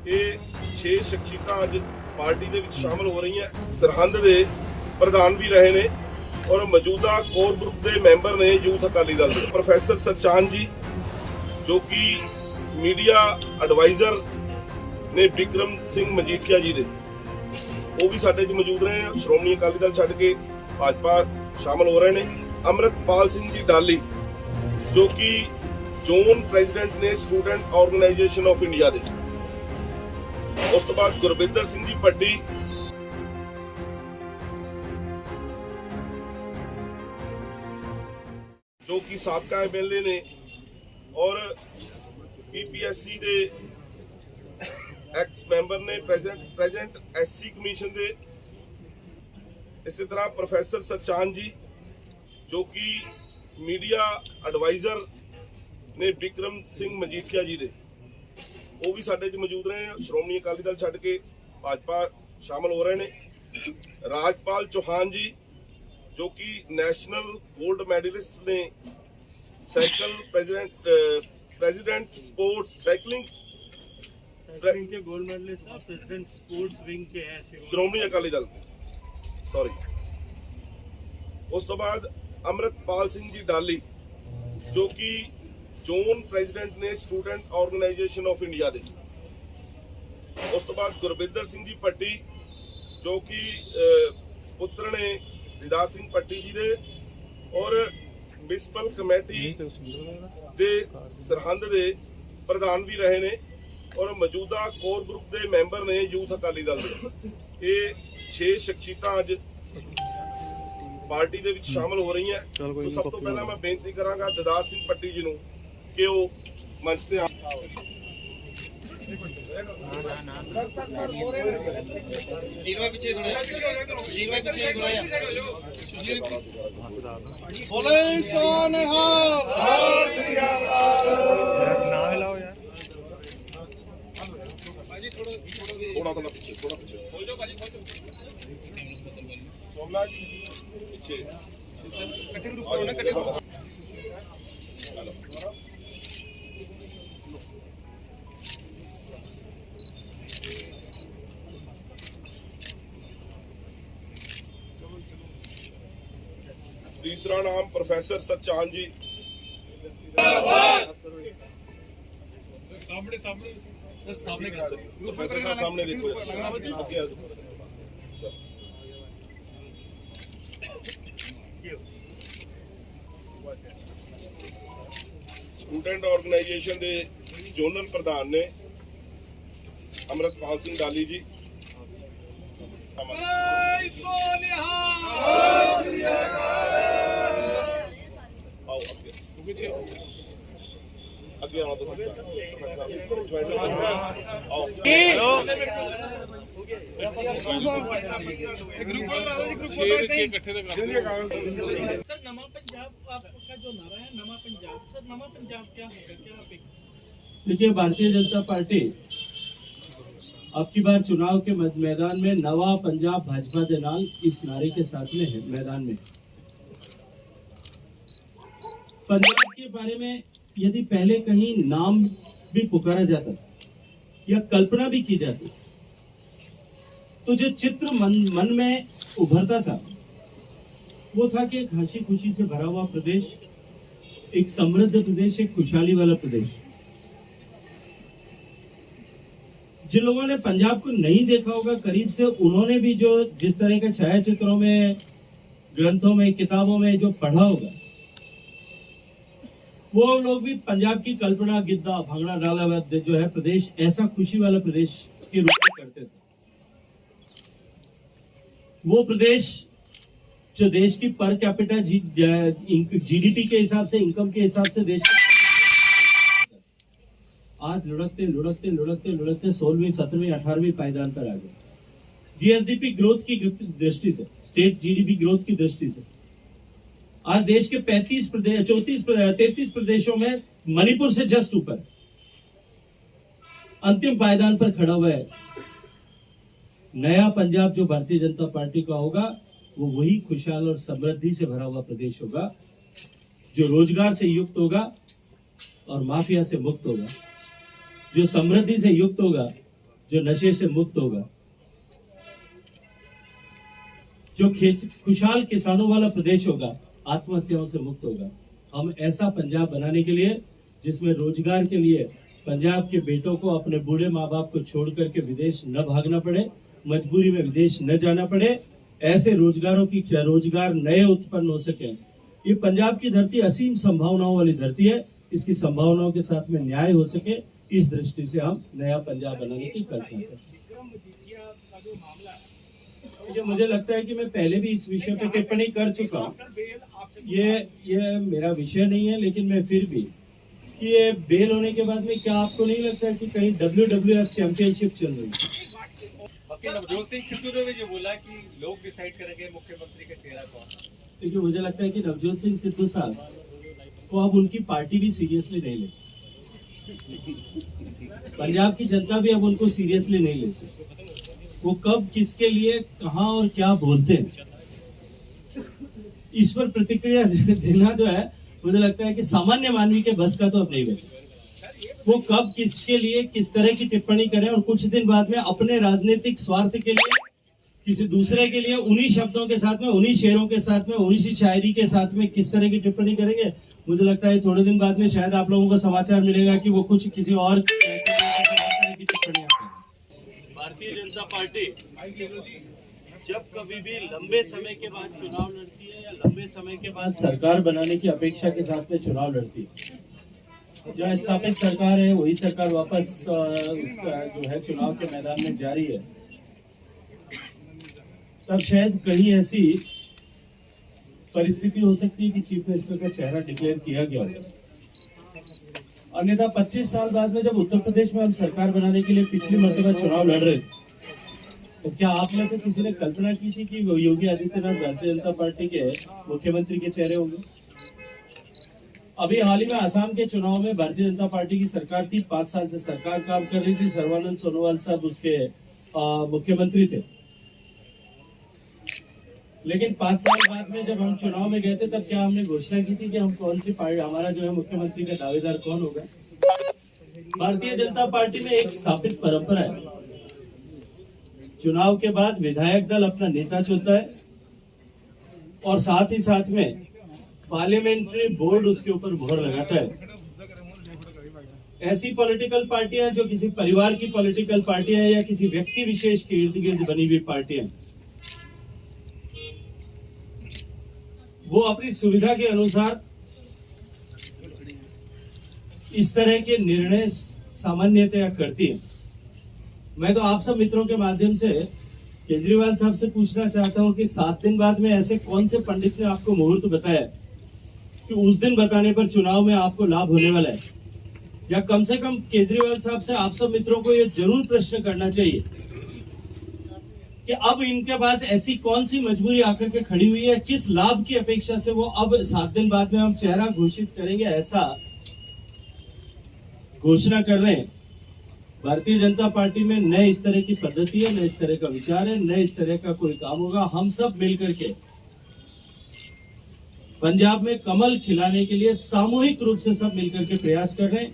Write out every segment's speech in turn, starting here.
ਇਹ 6 ਸ਼ਖਸੀਅਤਾਂ ਅੱਜ ਪਾਰਟੀ ਦੇ ਵਿੱਚ ਸ਼ਾਮਲ ਹੋ ਰਹੀਆਂ। ਸਰਹੰਦ ਦੇ ਪ੍ਰਧਾਨ ਵੀ ਰਹੇ ਨੇ ਔਰ ਮੌਜੂਦਾ ਕੋਰ ਗਰੁੱਪ ਦੇ ਮੈਂਬਰ ਨੇ ਯੂਥ ਅਕਾਲੀ ਦਲ ਦੇ। ਪ੍ਰੋਫੈਸਰ ਸਚਾਨ ਜੀ ਜੋ ਕਿ ਮੀਡੀਆ ਐਡਵਾਈਜ਼ਰ ਨੇ ਵਿਕਰਮ ਸਿੰਘ ਮਜੀਠੀਆ ਜੀ ਦੇ, ਉਹ ਵੀ ਸਾਡੇ 'ਚ ਮੌਜੂਦ ਰਹੇ ਨੇ। ਸ਼੍ਰੋਮਣੀ ਅਕਾਲੀ ਦਲ ਛੱਡ ਕੇ ਭਾਜਪਾ ਸ਼ਾਮਲ ਹੋ ਰਹੇ ਨੇ। ਅੰਮ੍ਰਿਤਪਾਲ ਸਿੰਘ ਜੀ ਡਾਲੀ ਜੋ ਕਿ ਜ਼ੋਨ ਪ੍ਰੈਜ਼ੀਡੈਂਟ ਨੇ ਸਟੂਡੈਂਟ ਆਰਗੇਨਾਈਜੇਸ਼ਨ ਆਫ ਇੰਡੀਆ ਦੇ। ਉਸ ਤੋਂ ਬਾਅਦ ਗੁਰਬਿੰਦਰ ਸਿੰਘ ਜੀ ਭੱਟੀ ਜੋ ਕਿ ਸਾਬਕਾ ਐਮਐਲਏ ਨੇ ਔਰ ਪੀਪੀਐਸਸੀ ਦੇ ਐਕਸ ਮੈਂਬਰ ਨੇ, ਪ੍ਰੈਜ਼ੀਡੈਂਟ ਐਸਸੀ ਕਮਿਸ਼ਨ ਦੇ। ਇਸੇ ਤਰ੍ਹਾਂ ਪ੍ਰੋਫੈਸਰ ਸਚਾਨ ਜੀ ਜੋ ਕਿ ਮੀਡੀਆ ਐਡਵਾਈਜ਼ਰ ਨੇ ਵਿਕਰਮ ਸਿੰਘ ਮਜੀਠੀਆ ਜੀ ਦੇ, ਉਹ ਵੀ ਸਾਡੇ 'ਚ ਮੌਜੂਦ ਰਹੇ ਨੇ। ਸ਼੍ਰੋਮਣੀ ਅਕਾਲੀ ਦਲ ਛੱਡ ਕੇ ਭਾਜਪਾ ਸ਼ਾਮਲ ਹੋ ਰਹੇ ਨੇ। ਰਾਜਪਾਲ ਚੌਹਾਨ ਜੀ ਜੋ ਕਿ ਨੈਸ਼ਨਲ ਗੋਲਡ ਮੈਡਲਿਸਟ ਨੇ, ਸਾਈਕਲ प्रेसिडेंट स्पोर्ट्स साइकिलिंग के gold medalist president sports wing के हैं श्रोमणी अकाली दल, सॉरी। उस तो बाद अमृतपाल सिंह जी डाली जो कि जोन प्रेसिडेंट ने स्टूडेंट ऑर्गेनाइजेशन ऑफ इंडिया दे। उस तो बाद गुरबिंदर सिंह जी भट्टी जो कि पुत्र ने दीदार सिंह भट्टी जी दे और म्युनिसिपल कमेटी ਦੇ ਸਰਹੰਦ ਦੇ ਪ੍ਰਧਾਨ ਵੀ ਰਹੇ ਨੇ ਔਰ ਮੌਜੂਦਾ ਕੋਰ ਗਰੁੱਪ ਦੇ ਮੈਂਬਰ ਨੇ ਯੂਥ ਅਕਾਲੀ ਦਲ ਦੇ। ਇਹ 6 ਸ਼ਖਸੀਅਤਾਂ ਅੱਜ ਪਾਰਟੀ ਦੇ ਵਿੱਚ ਸ਼ਾਮਲ ਹੋ ਰਹੀਆਂ। ਸੋ ਸਭ ਤੋਂ ਪਹਿਲਾਂ ਮੈਂ ਬੇਨਤੀ ਕਰਾਂਗਾ ਦीदार ਸਿੰਘ ਭੱਟੀ ਜੀ ਨੂੰ ਕਿ ਉਹ ਮੰਚ ਤੇ ਆ। थोड़ा पीछे सोमनाथ जी पीछे तीसरा नाम प्रोफेसर सचान जी। सामने प्रोफेसर साहब सामने देखो। स्टूडेंट ऑर्गेनाइजेशन के जोनल प्रधान ने अमृतपाल सिंह डाली जी। अगे आओ तो सर नमा पंजाब आपका जो नारा है नमा पंजाब, सर नमा पंजाब क्या होगा, क्या आप? देखिए, भारतीय जनता पार्टी अब की बार चुनाव के मैदान में नवा पंजाब भाजपा के नाल इस नारे के साथ में है मैदान में। पंजाब के बारे में यदि पहले कहीं नाम भी पुकारा जाता या कल्पना भी की जाती तो जो चित्र मन में उभरता था वो था कि एक हंसी खुशी से भरा हुआ प्रदेश, एक समृद्ध प्रदेश, एक खुशहाली वाला प्रदेश। जिन लोगों ने पंजाब को नहीं देखा होगा करीब से, उन्होंने भी जो जिस तरह के छायाचित्रों में, ग्रंथों में, किताबों में जो पढ़ा होगा, वो लोग भी पंजाब की कल्पना गिद्दा भांगड़ा डाला जो है प्रदेश ऐसा खुशी वाला प्रदेश के रूप में करते थे। वो प्रदेश जो देश की पर कैपिटा जीडीपी के हिसाब से, इनकम के हिसाब से देश आज लुढ़कते 16वीं 17वीं 18वीं पायदान पर आ गए। जीएसडीपी ग्रोथ की दृष्टि से, स्टेट जीडीपी ग्रोथ की दृष्टि से आज देश के 33 प्रदेशों में मणिपुर से जस्ट ऊपर अंतिम पायदान पर खड़ा हुआ है। नया पंजाब जो भारतीय जनता पार्टी का होगा वो वही खुशहाल और समृद्धि से भरा हुआ प्रदेश होगा जो रोजगार से युक्त होगा और माफिया से मुक्त होगा, जो समृद्धि से युक्त होगा जो नशे से मुक्त होगा, जो खुशहाल किसानों वाला प्रदेश होगा, आत्महत्याओं से मुक्त होगा। हम ऐसा पंजाब बनाने के लिए जिसमें रोजगार के लिए पंजाब के बेटों को अपने बूढ़े माँ बाप को छोड़ करके विदेश न भागना पड़े, मजबूरी में विदेश न जाना पड़े, ऐसे रोजगार नए उत्पन्न हो सके। ये पंजाब की धरती असीम संभावनाओं वाली धरती है। इसकी संभावनाओं के साथ में न्याय हो सके, इस दृष्टि से हम नया पंजाब बनाने की कल्पना करते हैं। मुझे लगता है कि मैं पहले भी इस विषय पे टिप्पणी कर चुका हूँ। ये मेरा विषय नहीं है, लेकिन मैं फिर भी कि ये बेल होने के बाद में क्या आपको नहीं लगता है कि कहीं WWF चैंपियनशिप चल रही है? नवजोत सिंह सिद्धू ने भी जो बोला कि लोग डिसाइड करेंगे मुख्यमंत्री का चेहरा कौन। देखिए, मुझे लगता है कि नवजोत सिंह सिद्धू साहब को अब उनकी पार्टी भी सीरियसली नहीं लेती, पंजाब की जनता भी अब उनको सीरियसली नहीं लेती। वो कब किसके लिए कहां और क्या बोलते हैं, इस पर प्रतिक्रिया देना जो है, मुझे लगता है कि सामान्य मानवी के बस का तो अब नहीं बचा। वो कब किसके लिए किस तरह की टिप्पणी करें और कुछ दिन बाद में अपने राजनीतिक स्वार्थ के लिए किसी दूसरे के लिए उन्हीं शब्दों के साथ में, उन्हीं शेरों के साथ में, उन्हीं शायरी के साथ में किस तरह की टिप्पणी करेंगे, मुझे लगता है थोड़े दिन बाद में शायद आप लोगों को समाचार मिलेगा कि वो कुछ किसी और की टिप्पणियां करें। भारतीय जनता पार्टी जब कभी भी लंबे समय के बाद चुनाव लड़ती है या लंबे समय के बाद सरकार बनाने की अपेक्षा के साथ में चुनाव लड़ती है, जहाँ स्थापित सरकार है वही सरकार वापस जो है चुनाव के मैदान में जारी है, तब शायद कहीं ऐसी परिस्थिति हो सकती है कि चीफ मिनिस्टर का चेहरा डिक्लेयर किया गया हो। अन्यथा 25 साल बाद में जब उत्तर प्रदेश में हम सरकार बनाने के लिए पिछली मर्तबा चुनाव लड़ रहे थे, तो क्या आप में से किसी ने कल्पना की थी कि योगी आदित्यनाथ भारतीय जनता पार्टी के मुख्यमंत्री के चेहरे होंगे? अभी हाल ही में आसाम के चुनाव में भारतीय जनता पार्टी की सरकार थी, 5 साल से सरकार काम कर रही थी, सर्बानंद सोनोवाल साहब उसके मुख्यमंत्री थे। लेकिन 5 साल बाद में जब हम चुनाव में गए थे, तब क्या हमने घोषणा की थी कि हम कौन सी पार्टी, हमारा जो है मुख्यमंत्री का दावेदार कौन होगा? भारतीय जनता पार्टी में एक स्थापित परंपरा है, चुनाव के बाद विधायक दल अपना नेता चुनता है और साथ ही साथ में पार्लियामेंट्री बोर्ड उसके ऊपर मोहर लगाता है। ऐसी पॉलिटिकल पार्टियां जो किसी परिवार की पॉलिटिकल पार्टियां या किसी व्यक्ति विशेष के इर्द गिर्द बनी हुई पार्टियां, वो अपनी सुविधा के अनुसार इस तरह के निर्णय सामान्यतया करती है। मैं तो आप सब मित्रों के माध्यम से केजरीवाल साहब से पूछना चाहता हूं कि 7 दिन बाद में ऐसे कौन से पंडित ने आपको मुहूर्त बताया कि उस दिन बताने पर चुनाव में आपको लाभ होने वाला है? या कम से कम केजरीवाल साहब से आप सब मित्रों को यह जरूर प्रश्न करना चाहिए कि अब इनके पास ऐसी कौन सी मजबूरी आकर के खड़ी हुई है, किस लाभ की अपेक्षा से वो अब 7 दिन बाद में हम चेहरा घोषित करेंगे ऐसा घोषणा कर रहे हैं। भारतीय जनता पार्टी में न इस तरह की पद्धति है, न इस तरह का विचार है, न इस तरह का कोई काम होगा। हम सब मिलकर के पंजाब में कमल खिलाने के लिए सामूहिक रूप से सब मिलकर के प्रयास कर रहे हैं।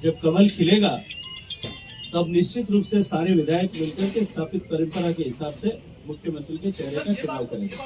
जब कमल खिलेगा तब निश्चित रूप से सारे विधायक मिलकर के स्थापित परंपरा के हिसाब से मुख्यमंत्री के चेहरे का चुनाव करेंगे।